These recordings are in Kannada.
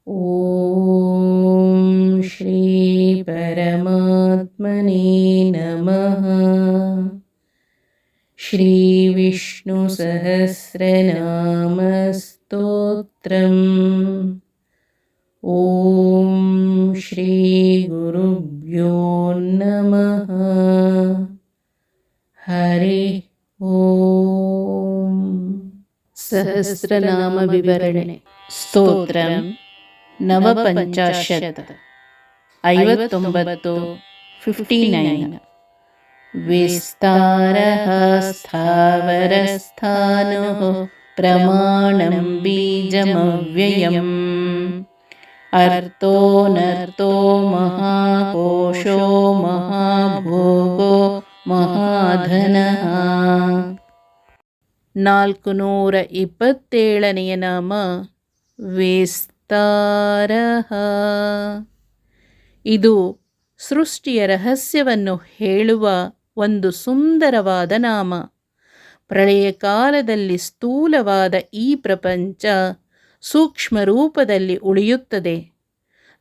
ಓಂ ಶ್ರೀ ಪರಮಾತ್ಮನೇ ನಮಃ. ಶ್ರೀ ವಿಷ್ಣು ಸಹಸ್ರನಾಮ ಸ್ತೋತ್ರಂ. ಓಂ ಶ್ರೀ ಗುರುಭ್ಯೋ ನಮಃ. ಹರಿ ಓಂ. ಸಹಸ್ರನಾಮ ವಿವರಣೆ. ಸ್ತೋತ್ರಂ ನವಪಂಚಾಶತ್ 59 59. ವಿಸ್ತಾರಃ ಸ್ಥಾವರಸ್ಥಾನಃ ಪ್ರಮಾಣಂ ಬೀಜಮವ್ಯಯಂ ಅರ್ಥೋನರ್ಥೋ ಮಹಾಕೋಶೋ ಮಹಾಭೋಗೋ ಮಹಾಧನಃ. 427ನೇ ನಾಮ ವಿಸ್ತಾರಃ. ಇದು ಸೃಷ್ಟಿಯ ರಹಸ್ಯವನ್ನು ಹೇಳುವ ಒಂದು ಸುಂದರವಾದ ನಾಮ. ಪ್ರಳಯ ಕಾಲದಲ್ಲಿ ಸ್ಥೂಲವಾದ ಈ ಪ್ರಪಂಚ ಸೂಕ್ಷ್ಮ ರೂಪದಲ್ಲಿ ಉಳಿಯುತ್ತದೆ.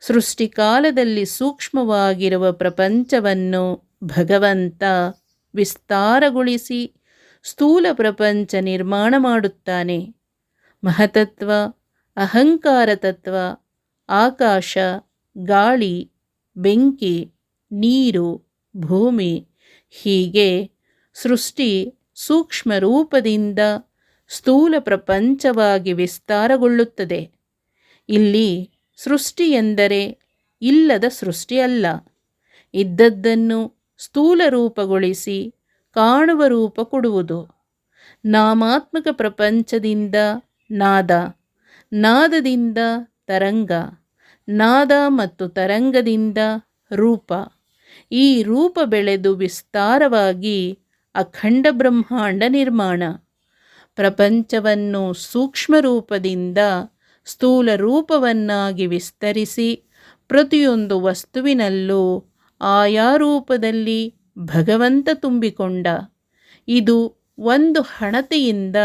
ಸೃಷ್ಟಿಕಾಲದಲ್ಲಿ ಸೂಕ್ಷ್ಮವಾಗಿರುವ ಪ್ರಪಂಚವನ್ನು ಭಗವಂತ ವಿಸ್ತಾರಗೊಳಿಸಿ ಸ್ಥೂಲ ಪ್ರಪಂಚ ನಿರ್ಮಾಣ ಮಾಡುತ್ತಾನೆ. ಮಹತತ್ವ, ಅಹಂಕಾರ ತತ್ವ, ಆಕಾಶ, ಗಾಳಿ, ಬೆಂಕಿ, ನೀರು, ಭೂಮಿ ಹೀಗೆ ಸೃಷ್ಟಿ ಸೂಕ್ಷ್ಮ ರೂಪದಿಂದ ಸ್ಥೂಲ ಪ್ರಪಂಚವಾಗಿ ವಿಸ್ತಾರಗೊಳ್ಳುತ್ತದೆ. ಇಲ್ಲಿ ಸೃಷ್ಟಿ ಎಂದರೆ ಇಲ್ಲದ ಸೃಷ್ಟಿಯಲ್ಲ, ಇದ್ದದ್ದನ್ನು ಸ್ಥೂಲ ರೂಪಗೊಳಿಸಿ ಕಾಣುವ ರೂಪ ಕೊಡುವುದು. ನಾಮಾತ್ಮಕ ಪ್ರಪಂಚದಿಂದ ನಾದ, ನಾದದಿಂದ ತರಂಗ, ನಾದ ಮತ್ತು ತರಂಗದಿಂದ ರೂಪ, ಈ ರೂಪ ಬೆಳೆದು ವಿಸ್ತಾರವಾಗಿ ಅಖಂಡ ಬ್ರಹ್ಮಾಂಡ ನಿರ್ಮಾಣ. ಪ್ರಪಂಚವನ್ನು ಸೂಕ್ಷ್ಮ ರೂಪದಿಂದ ಸ್ಥೂಲ ರೂಪವನ್ನಾಗಿ ವಿಸ್ತರಿಸಿ ಪ್ರತಿಯೊಂದು ವಸ್ತುವಿನಲ್ಲೂ ಆಯಾ ರೂಪದಲ್ಲಿ ಭಗವಂತ ತುಂಬಿಕೊಂಡ. ಇದು ಒಂದು ಹಣತೆಯಿಂದ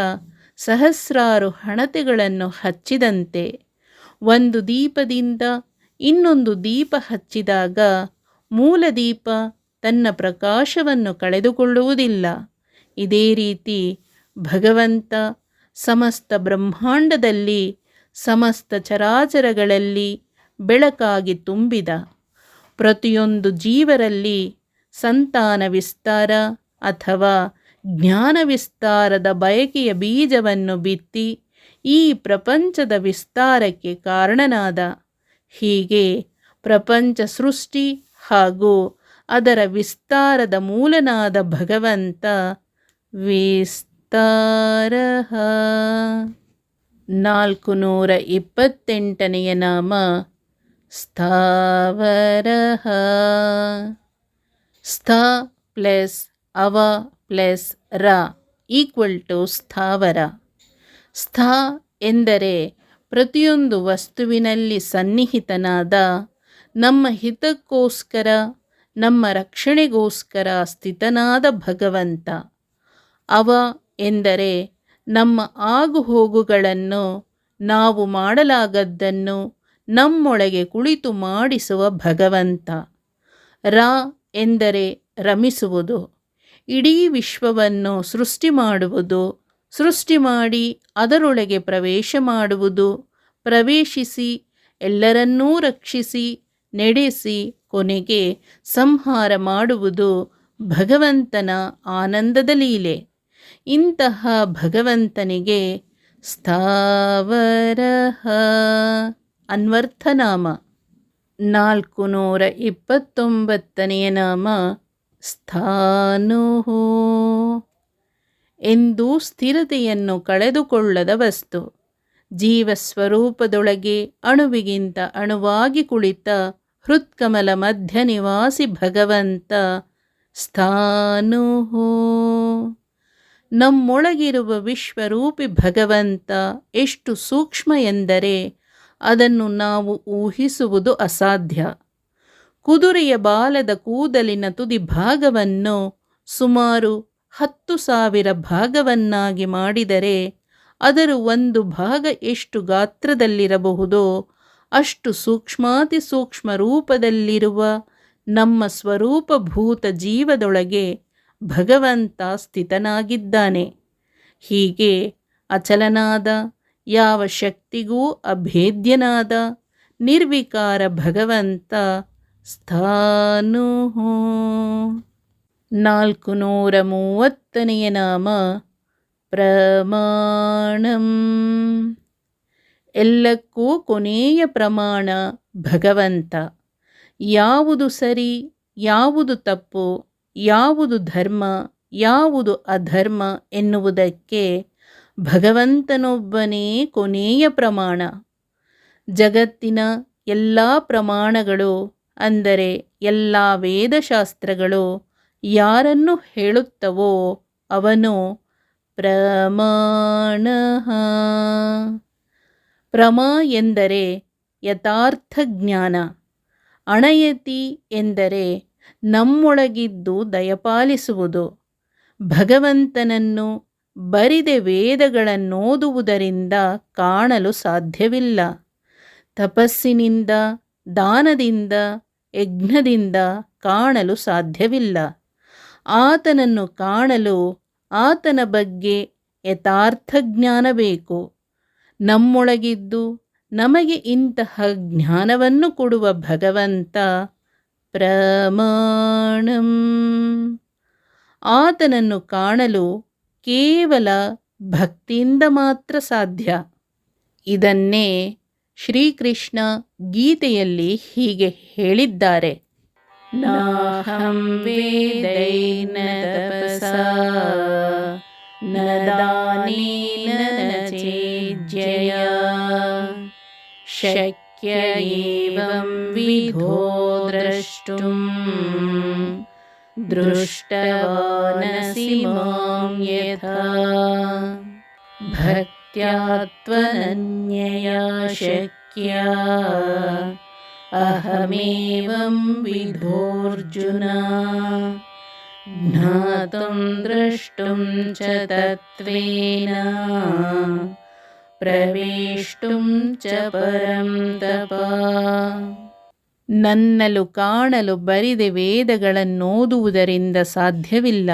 ಸಹಸ್ರಾರು ಹಣತೆಗಳನ್ನು ಹಚ್ಚಿದಂತೆ. ಒಂದು ದೀಪದಿಂದ ಇನ್ನೊಂದು ದೀಪ ಹಚ್ಚಿದಾಗ ಮೂಲ ದೀಪ ತನ್ನ ಪ್ರಕಾಶವನ್ನು ಕಳೆದುಕೊಳ್ಳುವುದಿಲ್ಲ. ಇದೇ ರೀತಿ ಭಗವಂತ ಸಮಸ್ತ ಬ್ರಹ್ಮಾಂಡದಲ್ಲಿ ಸಮಸ್ತ ಚರಾಚರಗಳಲ್ಲಿ ಬೆಳಕಾಗಿ ತುಂಬಿದ. ಪ್ರತಿಯೊಂದು ಜೀವರಲ್ಲಿ ಸಂತಾನ ವಿಸ್ತಾರ ಅಥವಾ ಜ್ಞಾನ ವಿಸ್ತಾರದ ಬಯಕೆಯ ಬೀಜವನ್ನು ಬಿತ್ತಿ ಈ ಪ್ರಪಂಚದ ವಿಸ್ತಾರಕ್ಕೆ ಕಾರಣನಾದ. ಹೀಗೆ ಪ್ರಪಂಚ ಸೃಷ್ಟಿ ಹಾಗೂ ಅದರ ವಿಸ್ತಾರದ ಮೂಲನಾದ ಭಗವಂತ ವಿಸ್ತಾರಃ. 428ನೇ ನಾಮ ಸ್ಥಾವರಃ. ಸ್ಥ ಪ್ಲಸ್ ಅವ ಪ್ಲಸ್ ರ ಈಕ್ವಲ್ ಟು ಸ್ಥಾವರ. ಸ್ಥ ಎಂದರೆ ಪ್ರತಿಯೊಂದು ವಸ್ತುವಿನಲ್ಲಿ ಸನ್ನಿಹಿತನಾದ, ನಮ್ಮ ಹಿತಕ್ಕೋಸ್ಕರ ನಮ್ಮ ರಕ್ಷಣೆಗೋಸ್ಕರ ಸ್ಥಿತನಾದ ಭಗವಂತ. ಅವ ಎಂದರೆ ನಮ್ಮ ಆಗುಹೋಗುಗಳನ್ನು, ನಾವು ಮಾಡಲಾಗದ್ದನ್ನು ನಮ್ಮೊಳಗೆ ಕುಳಿತು ಮಾಡಿಸುವ ಭಗವಂತ. ರ ಎಂದರೆ ರಮಿಸುವುದು, ಇಡೀ ವಿಶ್ವವನ್ನು ಸೃಷ್ಟಿ ಮಾಡುವುದು, ಸೃಷ್ಟಿ ಮಾಡಿ ಅದರೊಳಗೆ ಪ್ರವೇಶ ಮಾಡುವುದು, ಪ್ರವೇಶಿಸಿ ಎಲ್ಲರನ್ನೂ ರಕ್ಷಿಸಿ ನಡೆಸಿ ಕೊನೆಗೆ ಸಂಹಾರ ಮಾಡುವುದು ಭಗವಂತನ ಆನಂದದ ಲೀಲೆ. ಇಂತಹ ಭಗವಂತನಿಗೆ ಸ್ಥಾವರಃ ಅನ್ವರ್ಥನಾಮ. 429ನೇ ನಾಮ ಸ್ಥಾಣುಃ. ಎಂದೂ ಸ್ಥಿರತೆಯನ್ನು ಕಳೆದುಕೊಳ್ಳದ ವಸ್ತು. ಜೀವಸ್ವರೂಪದೊಳಗೆ ಅಣುವಿಗಿಂತ ಅಣುವಾಗಿ ಕುಳಿತ ಹೃತ್ಕಮಲ ಮಧ್ಯ ನಿವಾಸಿ ಭಗವಂತ ಸ್ಥಾಣುಃ. ನಮ್ಮೊಳಗಿರುವ ವಿಶ್ವರೂಪಿ ಭಗವಂತ ಎಷ್ಟು ಸೂಕ್ಷ್ಮ ಎಂದರೆ ಅದನ್ನು ನಾವು ಊಹಿಸುವುದು ಅಸಾಧ್ಯ. ಕುದುರೆಯ ಬಾಲದ ಕೂದಲಿನ ತುದಿ ಭಾಗವನ್ನು ಸುಮಾರು 10,000 ಭಾಗವನ್ನಾಗಿ ಮಾಡಿದರೆ ಅದರ ಒಂದು ಭಾಗ ಎಷ್ಟು ಗಾತ್ರದಲ್ಲಿರಬಹುದೋ ಅಷ್ಟು ಸೂಕ್ಷ್ಮಾತಿ ಸೂಕ್ಷ್ಮ ರೂಪದಲ್ಲಿರುವ ನಮ್ಮ ಸ್ವರೂಪಭೂತ ಜೀವದೊಳಗೆ ಭಗವಂತ ಸ್ಥಿತನಾಗಿದ್ದಾನೆ. ಹೀಗೆ ಅಚಲನಾದ, ಯಾವ ಶಕ್ತಿಗೂ ಅಭೇದ್ಯನಾದ ನಿರ್ವಿಕಾರ ಭಗವಂತ ಸ್ಥಾನು. 430ನೇ ನಾಮ ಪ್ರಮಾಣಂ. ಎಲ್ಲಕ್ಕೂ ಕೊನೆಯ ಪ್ರಮಾಣ ಭಗವಂತ. ಯಾವುದು ಸರಿ, ಯಾವುದು ತಪ್ಪು, ಯಾವುದು ಧರ್ಮ, ಯಾವುದು ಅಧರ್ಮ ಎನ್ನುವುದಕ್ಕೆ ಭಗವಂತನೊಬ್ಬನೇ ಕೊನೆಯ ಪ್ರಮಾಣ. ಜಗತ್ತಿನ ಎಲ್ಲ ಪ್ರಮಾಣಗಳು ಅಂದರೆ ಎಲ್ಲ ವೇದಶಾಸ್ತ್ರಗಳು ಯಾರನ್ನು ಹೇಳುತ್ತವೋ ಅವನು ಪ್ರಮಾಣ. ಪ್ರಮಾ ಎಂದರೆ ಯಥಾರ್ಥ ಜ್ಞಾನ. ಅಣಯತಿ ಎಂದರೆ ನಮ್ಮೊಳಗಿದ್ದು ದಯಪಾಲಿಸುವುದು. ಭಗವಂತನನ್ನು ಬರಿದೆ ವೇದಗಳನ್ನೋದುವುದರಿಂದ ಕಾಣಲು ಸಾಧ್ಯವಿಲ್ಲ. ತಪಸ್ಸಿನಿಂದ, ದಾನದಿಂದ, ಯಜ್ಞದಿಂದ ಕಾಣಲು ಸಾಧ್ಯವಿಲ್ಲ. ಆತನನ್ನು ಕಾಣಲು ಆತನ ಬಗ್ಗೆ ಯಥಾರ್ಥ ಜ್ಞಾನ ಬೇಕು. ನಮ್ಮೊಳಗಿದ್ದು ನಮಗೆ ಇಂತಹ ಜ್ಞಾನವನ್ನು ಕೊಡುವ ಭಗವಂತ ಪ್ರಮಾಣಂ. ಆತನನ್ನು ಕಾಣಲು ಕೇವಲ ಭಕ್ತಿಯಿಂದ ಮಾತ್ರ ಸಾಧ್ಯ. ಇದನ್ನೇ ಶ್ರೀಕೃಷ್ಣ ಗೀತೆಯಲ್ಲಿ ಹೀಗೆ ಹೇಳಿದ್ದಾರೆ: ನಾಹಂ ವೇದೈರ್ನ ತಪಸಾ ನ ದಾನೇನ ನ ಚೇಜ್ಯಯಾ ಶಕ್ಯ ಏವಂ ವಿಧೋ ದ್ರಷ್ಟುಂ ದೃಷ್ಟವಾನಸಿ ಮಾಂ ಯಥಾ ಭಕ್ತ್ಯಾ ತ್ವನನ್ಯಯಾ ಶಕ್ಯಾ ಅಹಮೇವಂ ವಿಧೋರ್ಜುನ ಜ್ಞಾತುಂ ದ್ರಷ್ಟುಂ ಚ ತತ್ವೇನ ಪ್ರವೇಷ್ಟುಂ ಚ ಪರಂ ತಪ. ನನ್ನಲು ಕಾಣಲು ಬರಿದೆ ವೇದಗಳನ್ನೋದುವುದರಿಂದ ಸಾಧ್ಯವಿಲ್ಲ.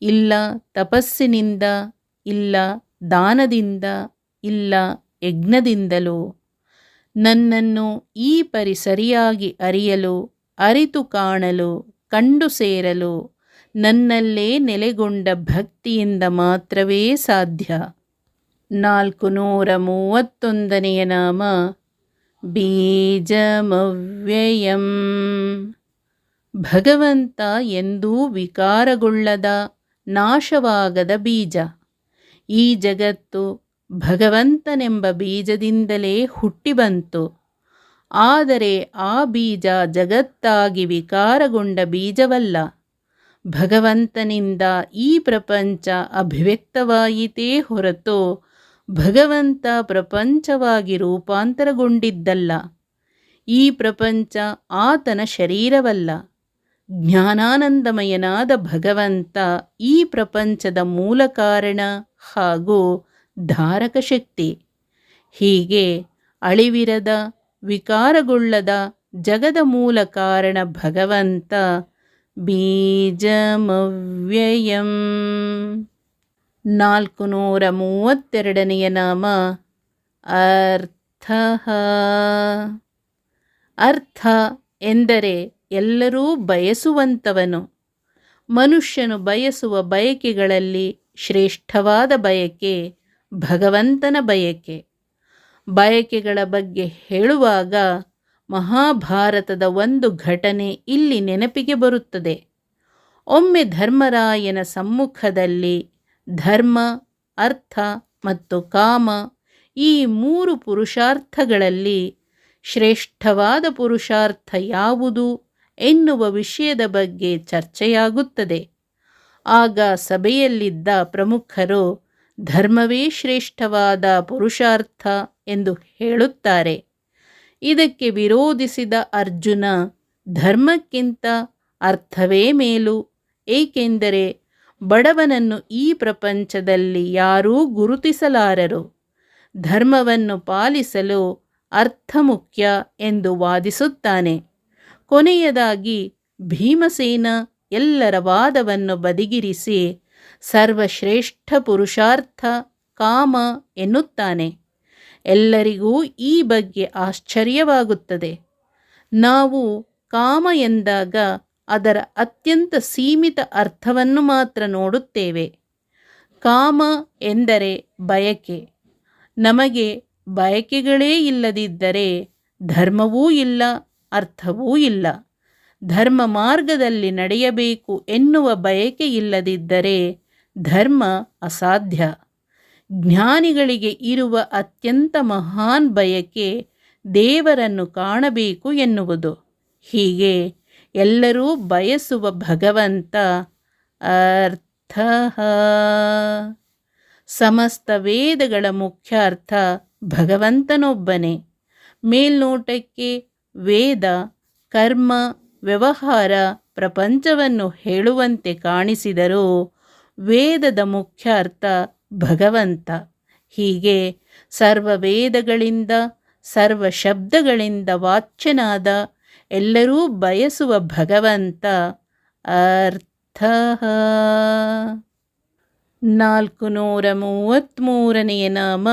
ಇಲ್ಲ ತಪಸ್ಸಿನಿಂದ, ಇಲ್ಲ ದಾನದಿಂದ, ಇಲ್ಲ ಯಜ್ಞದಿಂದಲೂ. ನನ್ನನ್ನು ಈ ಪರಿ ಸರಿಯಾಗಿ ಅರಿಯಲು, ಅರಿತು ಕಾಣಲು, ಕಂಡು ಸೇರಲು ನನ್ನಲ್ಲೇ ನೆಲೆಗೊಂಡ ಭಕ್ತಿಯಿಂದ ಮಾತ್ರವೇ ಸಾಧ್ಯ. 431ನೇ ನಾಮ ಬೀಜಮವ್ಯಯಂ. ಭಗವಂತ ಎಂದೂ ವಿಕಾರಗೊಳ್ಳದ, ನಾಶವಾಗದ ಬೀಜ. ಈ ಜಗತ್ತು ಭಗವಂತನೆಂಬ ಬೀಜದಿಂದಲೇ ಹುಟ್ಟಿ ಬಂತು. ಆದರೆ ಆ ಬೀಜ ಜಗತ್ತಾಗಿ ವಿಕಾರಗೊಂಡ ಬೀಜವಲ್ಲ. ಭಗವಂತನಿಂದ ಈ ಪ್ರಪಂಚ ಅಭಿವ್ಯಕ್ತವಾಯಿತೇ ಹೊರತು ಭಗವಂತ ಪ್ರಪಂಚವಾಗಿ ರೂಪಾಂತರಗೊಂಡಿದ್ದಲ್ಲ. ಈ ಪ್ರಪಂಚ ಆತನ ಶರೀರವಲ್ಲ. ಜ್ಞಾನಾನಂದಮಯನಾದ ಭಗವಂತ ಈ ಪ್ರಪಂಚದ ಮೂಲ ಕಾರಣ ಹಾಗೂ ಧಾರಕ ಶಕ್ತಿ. ಹೀಗೆ ಅಳಿವಿರದ, ವಿಕಾರಗೊಳ್ಳದ ಜಗದ ಮೂಲ ಕಾರಣ ಭಗವಂತ ಬೀಜಮವ್ಯಯಂ. 432ನೇ ನಾಮ ಅರ್ಥ. ಅರ್ಥ ಎಂದರೆ ಎಲ್ಲರೂ ಬಯಸುವಂಥವನು. ಮನುಷ್ಯನು ಬಯಸುವ ಬಯಕೆಗಳಲ್ಲಿ ಶ್ರೇಷ್ಠವಾದ ಬಯಕೆ ಭಗವಂತನ ಬಯಕೆ. ಬಯಕೆಗಳ ಬಗ್ಗೆ ಹೇಳುವಾಗ ಮಹಾಭಾರತದ ಒಂದು ಘಟನೆ ಇಲ್ಲಿ ನೆನಪಿಗೆ ಬರುತ್ತದೆ. ಒಮ್ಮೆ ಧರ್ಮರಾಯನ ಸಮ್ಮುಖದಲ್ಲಿ ಧರ್ಮ, ಅರ್ಥ ಮತ್ತು ಕಾಮ ಈ 3 ಪುರುಷಾರ್ಥಗಳಲ್ಲಿ ಶ್ರೇಷ್ಠವಾದ ಪುರುಷಾರ್ಥ ಯಾವುದು ಎನ್ನುವ ವಿಷಯದ ಬಗ್ಗೆ ಚರ್ಚೆಯಾಗುತ್ತದೆ. ಆಗ ಸಭೆಯಲ್ಲಿದ್ದ ಪ್ರಮುಖರು ಧರ್ಮವೇ ಶ್ರೇಷ್ಠವಾದ ಪುರುಷಾರ್ಥ ಎಂದು ಹೇಳುತ್ತಾರೆ. ಇದಕ್ಕೆ ವಿರೋಧಿಸಿದ ಅರ್ಜುನ ಧರ್ಮಕ್ಕಿಂತ ಅರ್ಥವೇ ಮೇಲು, ಏಕೆಂದರೆ ಬಡವನನ್ನು ಈ ಪ್ರಪಂಚದಲ್ಲಿ ಯಾರೂ ಗುರುತಿಸಲಾರರು. ಧರ್ಮವನ್ನು ಪಾಲಿಸಲು ಅರ್ಥ ಮುಖ್ಯ ಎಂದು ವಾದಿಸುತ್ತಾನೆ. ಕೊನೆಯದಾಗಿ ಭೀಮಸೇನ ಎಲ್ಲರ ವಾದವನ್ನು ಬದಿಗಿರಿಸಿ ಸರ್ವಶ್ರೇಷ್ಠ ಪುರುಷಾರ್ಥ ಕಾಮ ಎನ್ನುತ್ತಾನೆ. ಎಲ್ಲರಿಗೂ ಈ ಬಗ್ಗೆ ಆಶ್ಚರ್ಯವಾಗುತ್ತದೆ. ನಾವು ಕಾಮ ಎಂದಾಗ ಅದರ ಅತ್ಯಂತ ಸೀಮಿತ ಅರ್ಥವನ್ನು ಮಾತ್ರ ನೋಡುತ್ತೇವೆ. ಕಾಮ ಎಂದರೆ ಬಯಕೆ. ನಮಗೆ ಬಯಕೆಗಳೇ ಇಲ್ಲದಿದ್ದರೆ ಧರ್ಮವೂ ಇಲ್ಲ, ಅರ್ಥವೂ ಇಲ್ಲ. ಧರ್ಮ ಮಾರ್ಗದಲ್ಲಿ ನಡೆಯಬೇಕು ಎನ್ನುವ ಬಯಕೆ ಇಲ್ಲದಿದ್ದರೆ ಧರ್ಮ ಅಸಾಧ್ಯ. ಜ್ಞಾನಿಗಳಿಗೆ ಇರುವ ಅತ್ಯಂತ ಮಹಾನ್ ಬಯಕೆ ದೇವರನ್ನು ಕಾಣಬೇಕು ಎನ್ನುವುದು. ಹೀಗೆ ಎಲ್ಲರೂ ಬಯಸುವ ಭಗವಂತ ಅರ್ಥ. ಸಮಸ್ತ ವೇದಗಳ ಮುಖ್ಯ ಅರ್ಥ ಭಗವಂತನೊಬ್ಬನೇ. ಮೇಲ್ನೋಟಕ್ಕೆ ವೇದ ಕರ್ಮ ವ್ಯವಹಾರ ಪ್ರಪಂಚವನ್ನು ಹೇಳುವಂತೆ ಕಾಣಿಸಿದರೂ ವೇದದ ಮುಖ್ಯ ಅರ್ಥ ಭಗವಂತ. ಹೀಗೆ ಸರ್ವ ವೇದಗಳಿಂದ ಸರ್ವ ಶಬ್ದಗಳಿಂದ ವಾಚ್ಯನಾದ ಎಲ್ಲರೂ ಬಯಸುವ ಭಗವಂತ ಅರ್ಥ. 433ನೇ ನಾಮ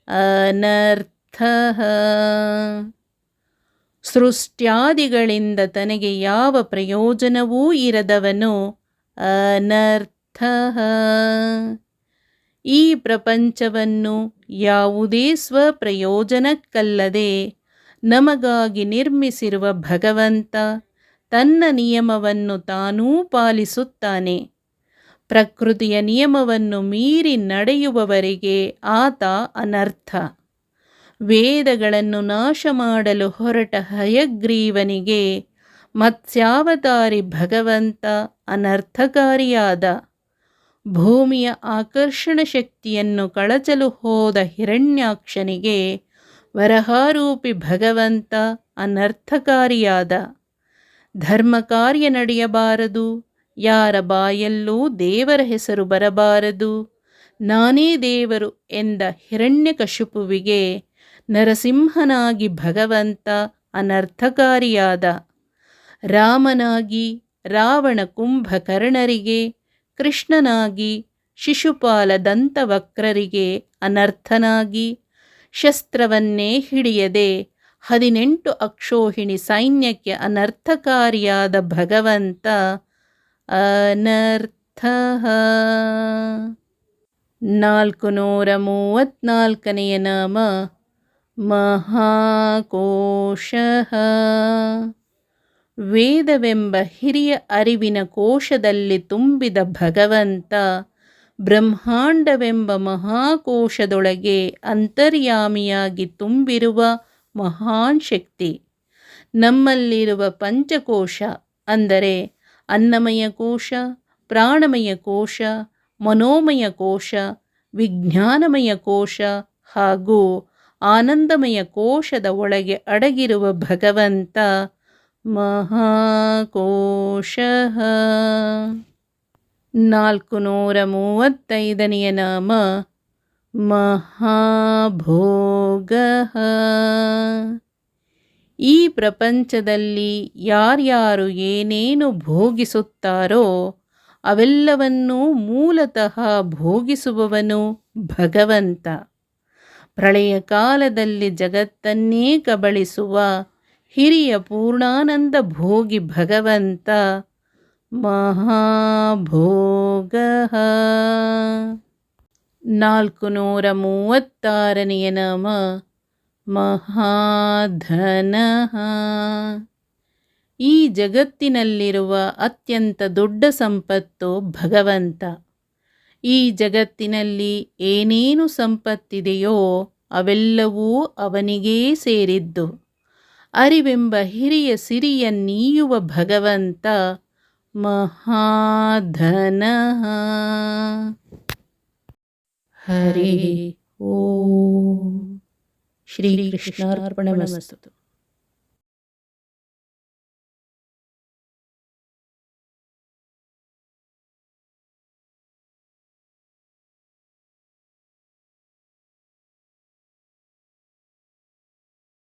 ಅನರ್ಥ. ಸೃಷ್ಟ್ಯಾದಿಗಳಿಂದ ತನಗೆ ಯಾವ ಪ್ರಯೋಜನವೂ ಇರದವನು ಅನರ್ಥ. ಈ ಪ್ರಪಂಚವನ್ನು ಯಾವುದೇ ಸ್ವಪ್ರಯೋಜನಕ್ಕಲ್ಲದೆ ನಮಗಾಗಿ ನಿರ್ಮಿಸಿರುವ ಭಗವಂತ ತನ್ನ ನಿಯಮವನ್ನು ತಾನೂ ಪಾಲಿಸುತ್ತಾನೆ. ಪ್ರಕೃತಿಯ ನಿಯಮವನ್ನು ಮೀರಿ ನಡೆಯುವವರಿಗೆ ಆತ ಅನರ್ಥ. ವೇದಗಳನ್ನು ನಾಶ ಮಾಡಲು ಹೊರಟ ಹಯಗ್ರೀವನಿಗೆ ಮತ್ಸ್ಯಾವತಾರಿ ಭಗವಂತ ಅನರ್ಥಕಾರಿಯಾದ. ಭೂಮಿಯ ಆಕರ್ಷಣ ಶಕ್ತಿಯನ್ನು ಕಳಚಲು ಹೋದ ಹಿರಣ್ಯಾಕ್ಷನಿಗೆ ವರಹಾರೂಪಿ ಭಗವಂತ ಅನರ್ಥಕಾರಿಯಾದ. ಧರ್ಮ ಕಾರ್ಯ ನಡೆಯಬಾರದು, ಯಾರ ಬಾಯಲ್ಲೂ ದೇವರ ಹೆಸರು ಬರಬಾರದು, ನಾನೇ ದೇವರು ಎಂದ ಹಿರಣ್ಯಕಶಿಪುವಿಗೆ ನರಸಿಂಹನಾಗಿ ಭಗವಂತ ಅನರ್ಥಕಾರಿಯಾದ. ರಾಮನಾಗಿ ರಾವಣ ಕುಂಭಕರ್ಣರಿಗೆ, ಕೃಷ್ಣನಾಗಿ ಶಿಶುಪಾಲ ದಂತವಕ್ರರಿಗೆ ಅನರ್ಥನಾಗಿ, ಶಸ್ತ್ರವನ್ನೇ ಹಿಡಿಯದೆ 18 ಅಕ್ಷೋಹಿಣಿ ಸೈನ್ಯಕ್ಕೆ ಅನರ್ಥಕಾರಿಯಾದ ಭಗವಂತ ಅನರ್ಥ. 434ನೇ ನಾಮ ಮಹಾಕೋಶ. ವೇದವೆಂಬ ಹಿರಿಯ ಅರಿವಿನ ಕೋಶದಲ್ಲಿ ತುಂಬಿದ ಭಗವಂತ ಬ್ರಹ್ಮಾಂಡವೆಂಬ ಮಹಾಕೋಶದೊಳಗೆ ಅಂತರ್ಯಾಮಿಯಾಗಿ ತುಂಬಿರುವ ಮಹಾನ್ ಶಕ್ತಿ. ನಮ್ಮಲ್ಲಿರುವ ಪಂಚಕೋಶ ಅಂದರೆ ಅನ್ನಮಯ ಕೋಶ, ಪ್ರಾಣಮಯ ಕೋಶ, ಮನೋಮಯ ಕೋಶ, ವಿಜ್ಞಾನಮಯ ಕೋಶ ಹಾಗೂ ಆನಂದಮಯ ಕೋಶದ ಒಳಗೆ ಅಡಗಿರುವ ಭಗವಂತ ಮಹಾಕೋಶ. 435ನೇ ನಾಮ ಮಹಾಭೋಗ. ಈ ಪ್ರಪಂಚದಲ್ಲಿ ಯಾರ್ಯಾರು ಏನೇನು ಭೋಗಿಸುತ್ತಾರೋ ಅವೆಲ್ಲವನ್ನೂ ಮೂಲತಃ ಭೋಗಿಸುವವನು ಭಗವಂತ. ಪ್ರಳಯ ಕಾಲದಲ್ಲಿ ಜಗತ್ತನ್ನೇ ಕಬಳಿಸುವ ಹಿರಿಯ ಪೂರ್ಣಾನಂದ ಭೋಗಿ ಭಗವಂತ ಮಹಾಭೋಗ. 436ನೇ ನಾಮ ಮಹಾಧನ. ಈ ಜಗತ್ತಿನಲ್ಲಿರುವ ಅತ್ಯಂತ ದೊಡ್ಡ ಸಂಪತ್ತು ಭಗವಂತ. ಈ ಜಗತ್ತಿನಲ್ಲಿ ಏನೇನು ಸಂಪತ್ತಿದೆಯೋ ಅವೆಲ್ಲವೂ ಅವನಿಗೇ ಸೇರಿದ್ದು. ಅರಿವೆಂಬ ಹಿರಿಯ ಸಿರಿಯ ನೀಯುವ ಭಗವಂತ ಮಹಾಧನ. ಹರಿ ಓಂ. ಶ್ರೀ ಕೃಷ್ಣಾರ್ಪಣಮಸ್ತು.